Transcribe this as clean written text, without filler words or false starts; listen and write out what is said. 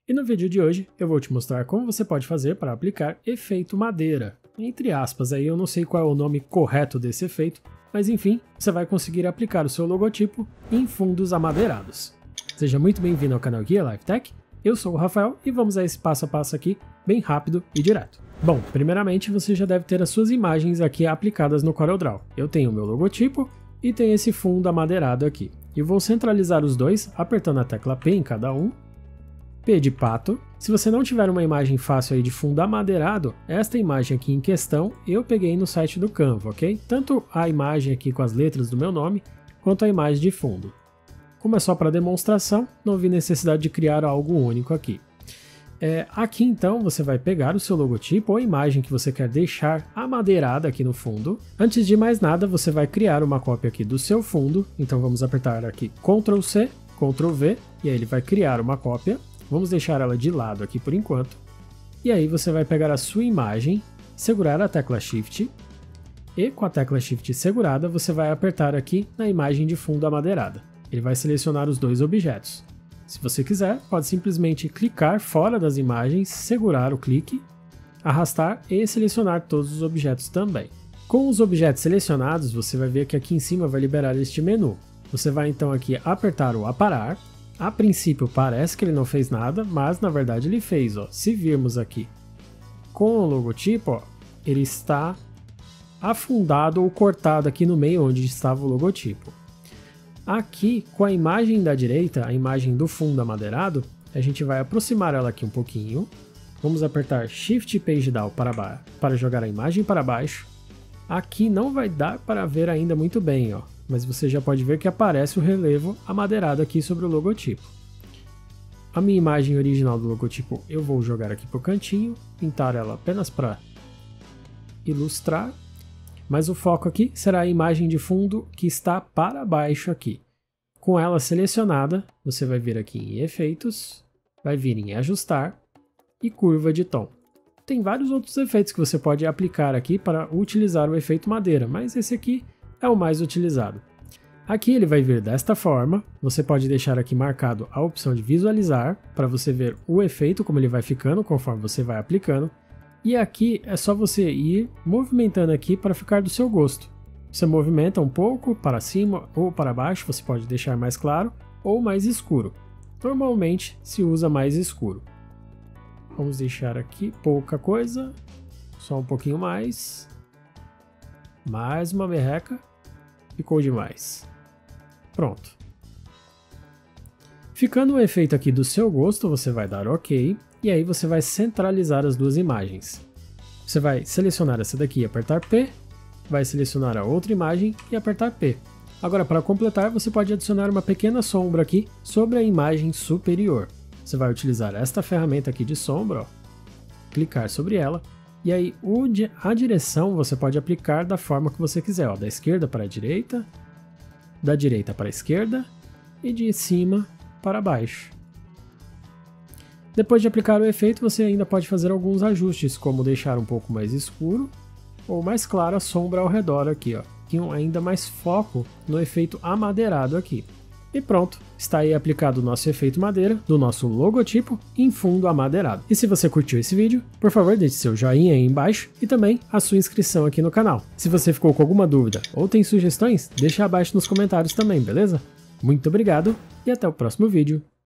E no vídeo de hoje eu vou te mostrar como você pode fazer para aplicar efeito madeira. Entre aspas, aí eu não sei qual é o nome correto desse efeito, mas enfim, você vai conseguir aplicar o seu logotipo em fundos amadeirados. Seja muito bem-vindo ao canal Guia LiveTech, eu sou o Rafael e vamos a esse passo a passo aqui, bem rápido e direto. Bom, primeiramente você já deve ter as suas imagens aqui aplicadas no CorelDRAW. Eu tenho o meu logotipo e tenho esse fundo amadeirado aqui. E vou centralizar os dois apertando a tecla P em cada um. P de pato. Se você não tiver uma imagem fácil aí de fundo amadeirado, esta imagem aqui em questão eu peguei no site do Canva, ok? Tanto a imagem aqui com as letras do meu nome, quanto a imagem de fundo. Como é só para demonstração, não vi necessidade de criar algo único aqui. Aqui então você vai pegar o seu logotipo ou a imagem que você quer deixar amadeirada aqui no fundo. Antes de mais nada, você vai criar uma cópia aqui do seu fundo. Então vamos apertar aqui Ctrl C, Ctrl V, e aí ele vai criar uma cópia. Vamos deixar ela de lado aqui por enquanto. E aí você vai pegar a sua imagem, segurar a tecla Shift, e com a tecla Shift segurada você vai apertar aqui na imagem de fundo amadeirada. Ele vai selecionar os dois objetos. Se você quiser, pode simplesmente clicar fora das imagens, segurar o clique, arrastar e selecionar todos os objetos também. Com os objetos selecionados, você vai ver que aqui em cima vai liberar este menu. Você vai então aqui apertar o aparar. A princípio parece que ele não fez nada, mas na verdade ele fez. Ó. Se virmos aqui com o logotipo, ó, ele está afundado ou cortado aqui no meio onde estava o logotipo. Aqui, com a imagem da direita, a imagem do fundo amadeirado, a gente vai aproximar ela aqui um pouquinho. Vamos apertar Shift e Page Down para jogar a imagem para baixo. Aqui não vai dar para ver ainda muito bem, ó, mas você já pode ver que aparece o relevo amadeirado aqui sobre o logotipo. A minha imagem original do logotipo eu vou jogar aqui para o cantinho, pintar ela apenas para ilustrar. Mas o foco aqui será a imagem de fundo que está para baixo aqui. Com ela selecionada, você vai vir aqui em Efeitos, vai vir em Ajustar e Curva de Tom. Tem vários outros efeitos que você pode aplicar aqui para utilizar o efeito madeira, mas esse aqui é o mais utilizado. Aqui ele vai vir desta forma, você pode deixar aqui marcado a opção de visualizar, para você ver o efeito como ele vai ficando conforme você vai aplicando. E aqui é só você ir movimentando aqui para ficar do seu gosto. Você movimenta um pouco para cima ou para baixo, você pode deixar mais claro ou mais escuro. Normalmente se usa mais escuro. Vamos deixar aqui pouca coisa, só um pouquinho mais. Mais uma merreca, ficou demais. Pronto. Ficando o efeito aqui do seu gosto, você vai dar OK. E aí você vai centralizar as duas imagens. Você vai selecionar essa daqui e apertar P, vai selecionar a outra imagem e apertar P. Agora, para completar, você pode adicionar uma pequena sombra aqui sobre a imagem superior. Você vai utilizar esta ferramenta aqui de sombra, ó, clicar sobre ela, e aí a direção você pode aplicar da forma que você quiser, ó, da esquerda para a direita, da direita para a esquerda e de cima para baixo. Depois de aplicar o efeito, você ainda pode fazer alguns ajustes, como deixar um pouco mais escuro ou mais clara a sombra ao redor aqui, ó, que ainda mais foco no efeito amadeirado aqui. E pronto, está aí aplicado o nosso efeito madeira do nosso logotipo em fundo amadeirado. E se você curtiu esse vídeo, por favor deixe seu joinha aí embaixo e também a sua inscrição aqui no canal. Se você ficou com alguma dúvida ou tem sugestões, deixa abaixo nos comentários também, beleza? Muito obrigado e até o próximo vídeo.